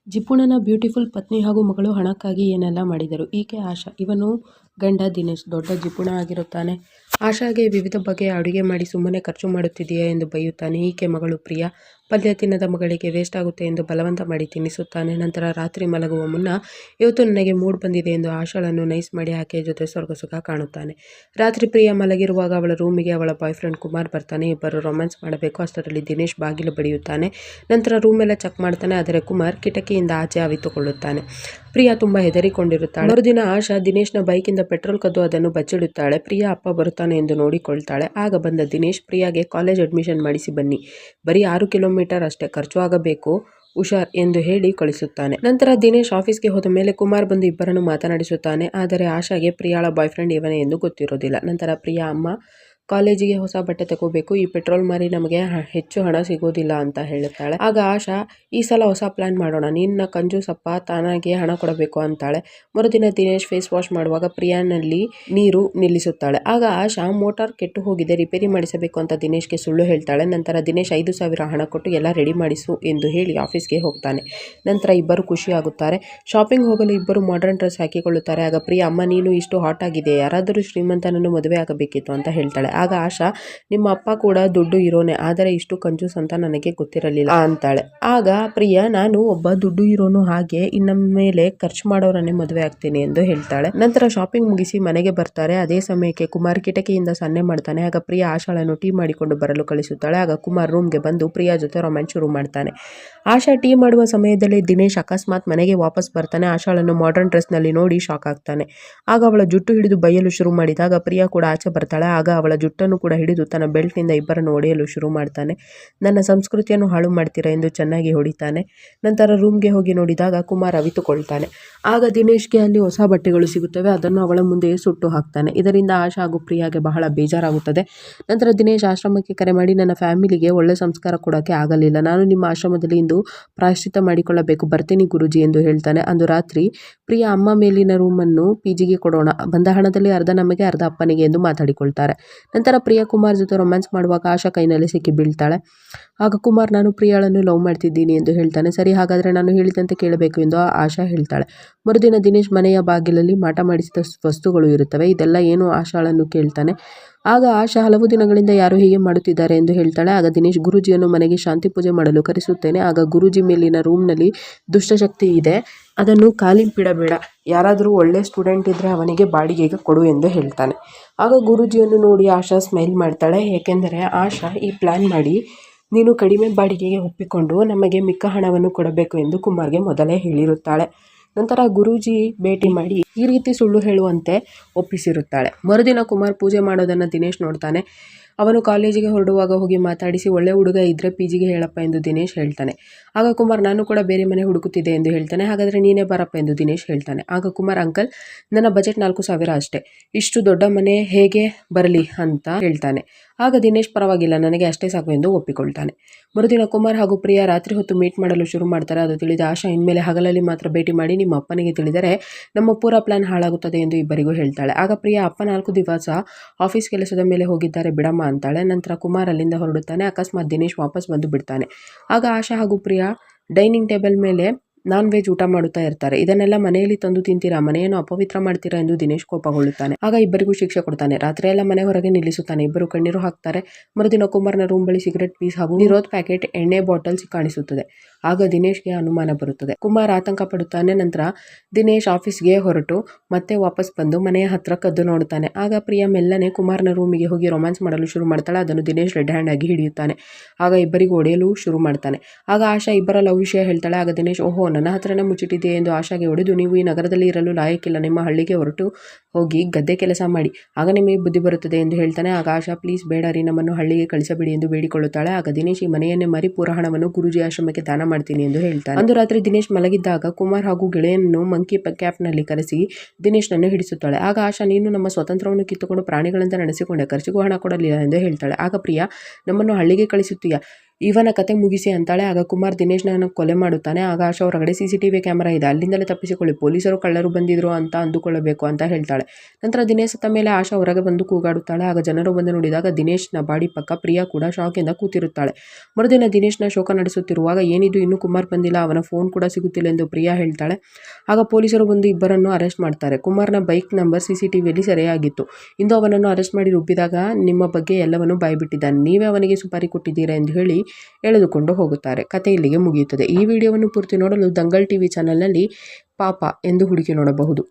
ಜಿಪುಣನ beautiful ಪತ್ನಿ ಹಾಗೂ ಮಗಳು ಹಣಕ್ಕಾಗಿ ಏನೆಲ್ಲ ಮಾಡಿದರು. ಈಕೆ ಆಶಾ, ಇವನು ಗಂಡ ದಿನೇಶ್. ದೊಡ್ಡ ಜಿಪುಣ ಆಗಿರುತ್ತಾನೆ. ಆಶಾಗೆ ವಿವಿಧ ಬಗೆಯ ಅಡುಗೆ ಮಾಡಿ ಸುಮ್ಮನೆ ಖರ್ಚು ಮಾಡುತ್ತಿದೆಯಾ ಎಂದು ಬೈಯುತ್ತಾನೆ. ಈಕೆ ಮಗಳು ಪ್ರಿಯಾ, ಪಲ್ಯ ತಿನ್ನದ ಮಗಳಿಗೆ ವೇಸ್ಟ್ ಆಗುತ್ತೆ ಎಂದು ಬಲವಂತ ಮಾಡಿ ತಿನ್ನಿಸುತ್ತಾನೆ. ನಂತರ ರಾತ್ರಿ ಮಲಗುವ ಮುನ್ನ ಇವತ್ತು ನನಗೆ ಮೂಡ್ ಬಂದಿದೆ ಎಂದು ಆಶಾಳನ್ನು ನೈಸ್ ಮಾಡಿ ಆಕೆಯ ಜೊತೆ ಸ್ವರ್ಗಸುಖ ಕಾಣುತ್ತಾನೆ. ರಾತ್ರಿ ಪ್ರಿಯಾ ಮಲಗಿರುವಾಗ ಅವಳ ರೂಮಿಗೆ ಅವಳ ಬಾಯ್ ಫ್ರೆಂಡ್ ಕುಮಾರ್ ಬರ್ತಾನೆ. ಇಬ್ಬರು ರೊಮ್ಯಾನ್ಸ್ ಮಾಡಬೇಕು. ಅಷ್ಟರಲ್ಲಿ ದಿನೇಶ್ ಬಾಗಿಲು ಬಡಿಯುತ್ತಾನೆ. ನಂತರ ರೂಮೆಲ್ಲ ಚೆಕ್ ಮಾಡ್ತಾನೆ. ಆದರೆ ಕುಮಾರ್ ಕಿಟಕಿಯಿಂದ ಆಚೆ ಅವಿತುಕೊಳ್ಳುತ್ತಾನೆ. ಪ್ರಿಯಾ ತುಂಬಾ ಹೆದರಿಕೊಂಡಿರುತ್ತಾಳೆ. ಮರುದಿನ ಆಶಾ ದಿನೇಶ್ನ ಬೈಕಿಂದ ಪೆಟ್ರೋಲ್ ಕದ್ದು ಅದನ್ನು ಬಚ್ಚಿಡುತ್ತಾಳೆ. ಪ್ರಿಯಾ ಅಪ್ಪ ಬರುತ್ತಾನೆ ಎಂದು ನೋಡಿಕೊಳ್ತಾಳೆ. ಆಗ ಬಂದ ದಿನೇಶ್ ಪ್ರಿಯಾಗೆ ಕಾಲೇಜ್ ಅಡ್ಮಿಷನ್ ಮಾಡಿಸಿ ಬನ್ನಿ, ಬರೀ 6 ಕಿಲೋಮೀಟರ್ ಅಷ್ಟೇ, ಖರ್ಚು ಆಗಬೇಕು, ಹುಷಾರ್ ಎಂದು ಹೇಳಿ ಕಳಿಸುತ್ತಾನೆ. ನಂತರ ದಿನೇಶ್ ಆಫೀಸ್ಗೆ ಹೋದ ಮೇಲೆ ಕುಮಾರ್ ಬಂದು ಇಬ್ಬರನ್ನು ಮಾತನಾಡಿಸುತ್ತಾನೆ. ಆದರೆ ಆಶಾಗೆ ಪ್ರಿಯಾಳ ಬಾಯ್ ಫ್ರೆಂಡ್ ಇವನೇ ಎಂದು ಗೊತ್ತಿರೋದಿಲ್ಲ. ನಂತರ ಪ್ರಿಯಾ ಅಮ್ಮ ಕಾಲೇಜಿಗೆ ಹೊಸ ಬಟ್ಟೆ ತಗೋಬೇಕು, ಈ ಪೆಟ್ರೋಲ್ ಮಾರಿ ನಮಗೆ ಹೆಚ್ಚು ಹಣ ಸಿಗೋದಿಲ್ಲ ಅಂತ ಹೇಳುತ್ತಾಳೆ. ಆಗ ಆಶಾ, ಈ ಸಲ ಹೊಸ ಪ್ಲಾನ್ ಮಾಡೋಣ, ನಿನ್ನ ಕಂಜೂಸಪ್ಪ ತಾನಾಗೆ ಹಣ ಕೊಡಬೇಕು ಅಂತಾಳೆ. ಮರುದಿನ ದಿನೇಶ್ ಫೇಸ್ ವಾಶ್ ಮಾಡುವಾಗ ಪ್ರಿಯಾನಲ್ಲಿ ನೀರು ನಿಲ್ಲಿಸುತ್ತಾಳೆ. ಆಗ ಆಶಾ, ಮೋಟಾರ್ ಕೆಟ್ಟು ಹೋಗಿದೆ, ರಿಪೇರಿ ಮಾಡಿಸಬೇಕು ಅಂತ ದಿನೇಶ್ಗೆ ಸುಳ್ಳು ಹೇಳ್ತಾಳೆ. ನಂತರ ದಿನೇಶ್ 5,000 ಹಣ ಕೊಟ್ಟು ಎಲ್ಲ ರೆಡಿ ಮಾಡಿಸು ಎಂದು ಹೇಳಿ ಆಫೀಸ್ಗೆ ಹೋಗ್ತಾನೆ. ನಂತರ ಇಬ್ಬರು ಖುಷಿಯಾಗುತ್ತಾರೆ. ಶಾಪಿಂಗ್ ಹೋಗಲು ಇಬ್ಬರು ಮಾಡರ್ನ್ ಡ್ರೆಸ್ ಹಾಕಿಕೊಳ್ಳುತ್ತಾರೆ. ಆಗ ಪ್ರಿಯಾ, ಅಮ್ಮ ನೀನು ಇಷ್ಟು ಹಾಟ್ ಆಗಿದೆ, ಯಾರಾದರೂ ಶ್ರೀಮಂತನನ್ನು ಮದುವೆ ಆಗಬೇಕಿತ್ತು ಅಂತ ಹೇಳ್ತಾಳೆ. ಆಗ ಆಶಾ, ನಿಮ್ಮ ಅಪ್ಪ ಕೂಡ ದುಡ್ಡು ಇರೋನೆ, ಆದರೆ ಇಷ್ಟು ಕಂಜೂಸ್ ಅಂತ ನನಗೆ ಗೊತ್ತಿರಲಿಲ್ಲ ಅಂತಾಳೆ. ಆಗ ಪ್ರಿಯಾ, ನಾನು ಒಬ್ಬ ದುಡ್ಡು ಇರೋನು, ಹಾಗೆ ಇನ್ನಮೇಲೆ ಖರ್ಚು ಮಾಡೋರನ್ನೇ ಮದುವೆ ಆಗ್ತೀನಿ ಎಂದು ಹೇಳ್ತಾಳೆ. ನಂತರ ಶಾಪಿಂಗ್ ಮುಗಿಸಿ ಮನೆಗೆ ಬರ್ತಾರೆ. ಅದೇ ಸಮಯಕ್ಕೆ ಕುಮಾರ್ ಕಿಟಕಿಯಿಂದ ಸನ್ನೆ ಮಾಡ್ತಾನೆ. ಆಗ ಪ್ರಿಯಾ ಆಶಾಳನ್ನು ಟೀ ಮಾಡಿಕೊಂಡು ಬರಲು ಕಳಿಸುತ್ತಾಳೆ. ಆಗ ಕುಮಾರ್ ರೂಮ್ಗೆ ಬಂದು ಪ್ರಿಯಾ ಜೊತೆ ರೊಮ್ಯಾನ್ಸ್ ಶುರು ಮಾಡ್ತಾನೆ. ಆಶಾ ಟೀ ಮಾಡುವ ಸಮಯದಲ್ಲಿ ದಿನೇಶ್ ಅಕಸ್ಮಾತ್ ಮನೆಗೆ ವಾಪಸ್ ಬರ್ತಾನೆ. ಆಶಾಳನ್ನು ಮಾಡರ್ನ್ ಡ್ರೆಸ್ ನಲ್ಲಿ ನೋಡಿ ಶಾಕ್ ಆಗ್ತಾನೆ. ಆಗ ಅವಳ ಜುಟ್ಟು ಹಿಡಿದು ಬೈಯಲು ಶುರು ಮಾಡಿದಾಗ ಪ್ರಿಯಾ ಕೂಡ ಆಚೆ ಬರ್ತಾಳೆ. ಆಗ ಅವಳ ಜುಟ್ಟನ್ನು ಕೂಡ ಹಿಡಿದು ತನ್ನ ಬೆಲ್ಟ್ ನಿಂದ ಇಬ್ಬರನ್ನು ಹೊಡೆಯಲು ಶುರು ಮಾಡ್ತಾನೆ. ನನ್ನ ಸಂಸ್ಕೃತಿಯನ್ನು ಹಾಳು ಮಾಡ್ತೀರಾ ಎಂದು ಚೆನ್ನಾಗಿ ಹೊಡಿತಾನೆ. ನಂತರ ರೂಮ್ಗೆ ಹೋಗಿ ನೋಡಿದಾಗ ಕುಮಾರ್ ಅವಿತುಕೊಳ್ತಾನೆ. ಆಗ ದಿನೇಶ್ಗೆ ಅಲ್ಲಿ ಹೊಸ ಬಟ್ಟೆಗಳು ಸಿಗುತ್ತವೆ. ಅದನ್ನು ಅವಳ ಮುಂದೆ ಸುಟ್ಟು ಹಾಕ್ತಾನೆ. ಇದರಿಂದ ಆಶಾ ಹಾಗೂ ಪ್ರಿಯಾಗೆ ಬಹಳ ಬೇಜಾರಾಗುತ್ತದೆ. ನಂತರ ದಿನೇಶ್ ಆಶ್ರಮಕ್ಕೆ ಕರೆ ಮಾಡಿ, ನನ್ನ ಫ್ಯಾಮಿಲಿಗೆ ಒಳ್ಳೆ ಸಂಸ್ಕಾರ ಕೊಡೋಕೆ ಆಗಲಿಲ್ಲ, ನಾನು ನಿಮ್ಮ ಆಶ್ರಮದಲ್ಲಿ ಇಂದು ಪ್ರಾಯಶ್ಚಿತ್ತ ಮಾಡಿಕೊಳ್ಳಬೇಕು, ಬರ್ತೀನಿ ಗುರುಜಿ ಎಂದು ಹೇಳ್ತಾನೆ. ಅಂದು ರಾತ್ರಿ ಪ್ರಿಯಾ ಅಮ್ಮ ಮೇಲಿನ ರೂಮನ್ನು ಪಿಜಿಗೆ ಕೊಡೋಣ, ಬಂದ ಹಣದಲ್ಲಿ ಅರ್ಧ ನಮಗೆ ಅರ್ಧ ಅಪ್ಪನಿಗೆ ಎಂದು ಮಾತಾಡಿಕೊಳ್ತಾರೆ. ನಂತರ ಪ್ರಿಯಾ ಕುಮಾರ್ ಜೊತೆ ರೊಮ್ಯಾನ್ಸ್ ಮಾಡುವಾಗ ಆಶಾ ಕೈನಲ್ಲಿ ಸಿಕ್ಕಿ ಬೀಳ್ತಾಳೆ. ಆಗ ಕುಮಾರ್, ನಾನು ಪ್ರಿಯಾಳನ್ನು ಲವ್ ಮಾಡ್ತಿದ್ದೀನಿ ಎಂದು ಹೇಳ್ತಾನೆ. ಸರಿ, ಹಾಗಾದರೆ ನಾನು ಹೇಳಿದಂತೆ ಕೇಳಬೇಕು ಎಂದು ಆಶಾ ಹೇಳ್ತಾಳೆ. ಮರುದಿನ ದಿನೇಶ್ ಮನೆಯ ಬಾಗಿಲಲ್ಲಿ ಮಾಟ ಮಾಡಿಸಿದ ವಸ್ತುಗಳು ಇರುತ್ತವೆ. ಇದೆಲ್ಲ ಏನು ಆಶಾಳನ್ನು ಕೇಳ್ತಾನೆ. ಆಗ ಆಶಾ, ಹಲವು ದಿನಗಳಿಂದ ಯಾರು ಹೀಗೆ ಮಾಡುತ್ತಿದ್ದಾರೆ ಎಂದು ಹೇಳ್ತಾಳೆ. ಆಗ ದಿನೇಶ್, ಗುರೂಜಿಯನ್ನು ಮನೆಗೆ ಶಾಂತಿ ಪೂಜೆ ಮಾಡಲು ಕರೆಸುತ್ತೇನೆ. ಆಗ ಗುರೂಜಿ ಮೇಲಿನ ರೂಮ್ನಲ್ಲಿ ದುಷ್ಟಶಕ್ತಿ ಇದೆ, ಅದನ್ನು ಖಾಲಿ ಬಿಡಬೇಡ, ಯಾರಾದರೂ ಒಳ್ಳೆ ಸ್ಟೂಡೆಂಟ್ ಇದ್ದರೆ ಅವನಿಗೆ ಬಾಡಿಗೆಗೆ ಕೊಡು ಎಂದು ಹೇಳ್ತಾನೆ. ಆಗ ಗುರೂಜಿಯನ್ನು ನೋಡಿ ಆಶಾ ಸ್ಮೈಲ್ ಮಾಡ್ತಾಳೆ. ಏಕೆಂದರೆ ಆಶಾ ಈ ಪ್ಲಾನ್ ಮಾಡಿ ನೀನು ಕಡಿಮೆ ಬಾಡಿಗೆಗೆ ಒಪ್ಪಿಕೊಂಡು ನಮಗೆ ಮಿಕ್ಕ ಹಣವನ್ನು ಕೊಡಬೇಕು ಎಂದು ಕುಮಾರ್ಗೆ ಮೊದಲೇ ಹೇಳಿರುತ್ತಾಳೆ. ನಂತರ ಗುರೂಜಿ ಭೇಟಿ ಮಾಡಿ ಈ ರೀತಿ ಸುಳ್ಳು ಹೇಳುವಂತೆ ಒಪ್ಪಿಸಿರುತ್ತಾಳೆ. ಮರುದಿನ ಕುಮಾರ್ ಪೂಜೆ ಮಾಡೋದನ್ನು ದಿನೇಶ್ ನೋಡ್ತಾನೆ. ಅವನು ಕಾಲೇಜಿಗೆ ಹೊರಡುವಾಗ ಹೋಗಿ ಮಾತಾಡಿಸಿ, ಒಳ್ಳೆ ಹುಡುಗ ಇದ್ದರೆ ಪಿಜಿಗೆ ಹೇಳಪ್ಪ ಎಂದು ದಿನೇಶ್ ಹೇಳ್ತಾನೆ. ಆಗ ಕುಮಾರ್, ನಾನು ಕೂಡ ಬೇರೆ ಮನೆ ಹುಡುಕುತ್ತಿದ್ದೆ ಎಂದು ಹೇಳ್ತಾನೆ. ಹಾಗಾದರೆ ನೀನೇ ಬರಪ್ಪ ಎಂದು ದಿನೇಶ್ ಹೇಳ್ತಾನೆ. ಆಗ ಕುಮಾರ್, ಅಂಕಲ್ ನನ್ನ ಬಜೆಟ್ 4,000 ಅಷ್ಟೇ, ಇಷ್ಟು ದೊಡ್ಡ ಮನೆ ಹೇಗೆ ಬರಲಿ ಅಂತ ಹೇಳ್ತಾನೆ. ಆಗ ದಿನೇಶ್, ಪರವಾಗಿಲ್ಲ, ನನಗೆ ಅಷ್ಟೇ ಸಾಕು ಎಂದು ಒಪ್ಪಿಕೊಳ್ತಾನೆ. ಮರುದಿನ ಕುಮಾರ್ ಹಾಗೂ ಪ್ರಿಯಾ ರಾತ್ರಿ ಹೊತ್ತು ಮೀಟ್ ಮಾಡಲು ಶುರು ಮಾಡ್ತಾರೆ. ಅದು ತಿಳಿದ ಆಶಾ, ಇನ್ಮೇಲೆ ಹಗಲಲ್ಲಿ ಮಾತ್ರ ಭೇಟಿ ಮಾಡಿ, ನಿಮ್ಮ ಅಪ್ಪನಿಗೆ ತಿಳಿದರೆ ನಮ್ಮ ಪೂರ ಪ್ಲಾನ್ ಹಾಳಾಗುತ್ತದೆ ಎಂದು ಇಬ್ಬರಿಗೂ ಹೇಳ್ತಾಳೆ. ಆಗ ಪ್ರಿಯಾ, ಅಪ್ಪ 4 ದಿವಸ ಆಫೀಸ್ ಕೆಲಸದ ಮೇಲೆ ಹೋಗಿದ್ದಾರೆ, ಬಿಡಮ್ಮ ಅಂತಾಳೆ. ನಂತರ ಕುಮಾರ್ ಅಲ್ಲಿಂದ ಹೊರಡುತ್ತಾನೆ. ಅಕಸ್ಮಾತ್ ದಿನೇಶ್ ವಾಪಸ್ ಬಂದು ಬಿಡ್ತಾನೆ. ಆಗ ಆಶಾ ಹಾಗೂ ಪ್ರಿಯಾ ಡೈನಿಂಗ್ ಟೇಬಲ್ ಮೇಲೆ ನಾನ್ ವೆಜ್ ಊಟ ಮಾಡುತ್ತಾ ಇರ್ತಾರೆ. ಇದನ್ನೆಲ್ಲ ಮನೆಯಲ್ಲಿ ತಂದು ತಿಂತೀರಾ, ಮನೆಯನ್ನು ಅಪವಿತ್ರ ಮಾಡ್ತೀರಾ ಎಂದು ದಿನೇಶ್ ಕೋಪಗೊಳ್ಳುತ್ತಾನೆ. ಆಗ ಇಬ್ಬರಿಗೂ ಶಿಕ್ಷೆ ಕೊಡ್ತಾನೆ. ರಾತ್ರಿಯೆಲ್ಲ ಮನೆ ಹೊರಗೆ ನಿಲ್ಲಿಸುತ್ತಾನೆ. ಇಬ್ಬರು ಕಣ್ಣೀರು ಹಾಕ್ತಾರೆ. ಮರುದಿನ ಕುಮಾರ್ನ ರೂಮ್ ಬಳಿ ಸಿಗರೆಟ್ ಪೀಸ್ ಹಾಗೂ ನಿರೋಧ್ ಪ್ಯಾಕೆಟ್, ಎಣ್ಣೆ ಬಾಟಲ್ ಕಾಣಿಸುತ್ತದೆ. ಆಗ ದಿನೇಶ್ಗೆ ಅನುಮಾನ ಬರುತ್ತದೆ. ಕುಮಾರ್ ಆತಂಕ ಪಡುತ್ತಾನೆ. ನಂತರ ದಿನೇಶ್ ಆಫೀಸ್ಗೆ ಹೊರಟು ಮತ್ತೆ ವಾಪಸ್ ಬಂದು ಮನೆಯ ಹತ್ರ ಕದ್ದು ನೋಡುತ್ತಾನೆ. ಆಗ ಪ್ರಿಯಾ ಮೆಲ್ಲನೆ ಕುಮಾರ್ನ ರೂಮಿಗೆ ಹೋಗಿ ರೊಮ್ಯಾನ್ಸ್ ಮಾಡಲು ಶುರು ಮಾಡ್ತಾಳೆ. ಅದನ್ನು ದಿನೇಶ್ ರೆಡ್ ಹ್ಯಾಂಡ್ ಆಗಿ ಹಿಡಿಯುತ್ತಾನೆ. ಆಗ ಇಬ್ಬರಿಗೂ ಹೊಡೆಯಲು ಶುರು ಮಾಡ್ತಾನೆ. ಆಗ ಆಶಾ ಇಬ್ಬರ ಲವ್ ವಿಷಯ ಹೇಳ್ತಾಳೆ. ಆಗ ದಿನೇಶ್, ಓಹೋ, ನನ್ನ ಹತ್ರನೇ ಮುಚ್ಚಿಟ್ಟಿದೆ ಎಂದು ಆಶಾಗೆ ಹೊಡೆದು, ನೀವು ಈ ನಗರದಲ್ಲಿ ಇರಲು ಲಾಯಕ್ಕಿಲ್ಲ, ನಿಮ್ಮ ಹಳ್ಳಿಗೆ ಹೊರಟು ಹೋಗಿ ಗದ್ದೆ ಕೆಲಸ ಮಾಡಿ, ಆಗ ನಿಮಗೆ ಬುದ್ಧಿ ಬರುತ್ತದೆ ಎಂದು ಹೇಳ್ತಾನೆ. ಆಗ ಆಶಾ, ಪ್ಲೀಸ್ ಬೇಡ ರೀ, ನಮ್ಮನ್ನು ಹಳ್ಳಿಗೆ ಕಳಿಸಬೇಡಿ ಎಂದು ಬೇಡಿಕೊಳ್ಳುತ್ತಾಳೆ. ಆಗ ದಿನೇಶ್, ಈ ಮನೆಯನ್ನೇ ಮಾರಿ ಪೂರ ಹಣವನ್ನು ಗುರೂಜಿ ಆಶ್ರಮಕ್ಕೆ ದಾನ ಮಾಡ್ತೀನಿ ಎಂದು ಹೇಳ್ತಾನೆ. ಅಂದು ರಾತ್ರಿ ದಿನೇಶ್ ಮಲಗಿದ್ದಾಗ ಕುಮಾರ್ ಹಾಗೂ ಗೆಳೆಯನನ್ನು ಮಂಕಿ ಕ್ಯಾಪ್ನಲ್ಲಿ ಕರೆಸಿ ದಿನೇಶ್ನನ್ನು ಹಿಡಿಸುತ್ತಾಳೆ. ಆಗ ಆಶಾ, ನೀನು ನಮ್ಮ ಸ್ವತಂತ್ರವನ್ನು ಕಿತ್ತುಕೊಂಡು ಪ್ರಾಣಿಗಳಂತೆ ನಡೆಸಿಕೊಂಡೆ, ಖರ್ಚಿಗೂ ಹಣ ಕೊಡಲಿಲ್ಲ ಎಂದು ಹೇಳ್ತಾಳೆ. ಆಗ ಪ್ರಿಯಾ, ನಮ್ಮನ್ನು ಹಳ್ಳಿಗೆ ಕಳಿಸುತ್ತೀಯಾ, ಇವನ ಕತೆ ಮುಗಿಸಿ ಅಂತಾಳೆ. ಆಗ ಕುಮಾರ್ ದಿನೇಶ್ನ ಕೊಲೆ ಮಾಡುತ್ತಾನೆ. ಆಗ ಆಶಾ ಹೊರಗಡೆ CCTV ಕ್ಯಾಮೆರಾ ಇದೆ, ಅಲ್ಲಿಂದಲೇ ತಪ್ಪಿಸಿಕೊಳ್ಳಿ, ಪೊಲೀಸರು ಕಳ್ಳರು ಬಂದಿದ್ರು ಅಂತ ಅಂದುಕೊಳ್ಳಬೇಕು ಅಂತ ಹೇಳ್ತಾಳೆ. ನಂತರ ದಿನೇಶ್ ಸತ್ತ ಮೇಲೆ ಆಶಾ ಹೊರಗೆ ಬಂದು ಕೂಗಾಡುತ್ತಾಳೆ. ಆಗ ಜನರು ಬಂದು ನೋಡಿದಾಗ ದಿನೇಶ್ನ ಬಾಡಿ ಪಕ್ಕ ಪ್ರಿಯಾ ಕೂಡ ಶಾಕಿಂದ ಕೂತಿರುತ್ತಾಳೆ. ಮರುದಿನ ದಿನೇಶ್ನ ಶೋಕ ನಡೆಸುತ್ತಿರುವಾಗ ಏನಿದು ಇನ್ನೂ ಕುಮಾರ್ ಬಂದಿಲ್ಲ, ಅವನ ಫೋನ್ ಕೂಡ ಸಿಗುತ್ತಿಲ್ಲ ಎಂದು ಪ್ರಿಯಾ ಹೇಳ್ತಾಳೆ. ಆಗ ಪೊಲೀಸರು ಬಂದು ಇಬ್ಬರನ್ನು ಅರೆಸ್ಟ್ ಮಾಡ್ತಾರೆ. ಕುಮಾರ್ನ ಬೈಕ್ ನಂಬರ್ CCTVಯಲ್ಲಿ ಸೆರೆಯಾಗಿತ್ತು. ಇಂದು ಅವನನ್ನು ಅರೆಸ್ಟ್ ಮಾಡಿ ರುಬ್ಬಿದಾಗ ನಿಮ್ಮ ಬಗ್ಗೆ ಎಲ್ಲವನ್ನೂ ಬಾಯ್ಬಿಟ್ಟಿದ್ದಾನೆ, ನೀವೇ ಅವನಿಗೆ ಸುಪಾರಿ ಕೊಟ್ಟಿದ್ದೀರಾ ಎಂದು ಹೇಳಿ ಎಳೆದುಕೊಂಡು ಹೋಗುತ್ತಾರೆ. ಕತೆ ಇಲ್ಲಿಗೆ ಮುಗಿಯುತ್ತದೆ. ಈ ವಿಡಿಯೋವನ್ನು ಪೂರ್ತಿ ನೋಡಲು ದಂಗಲ್ TV ಚಾನೆಲ್ನಲ್ಲಿ ಪಾಪ ಎಂದು ಹುಡುಕಿ ನೋಡಬಹುದು.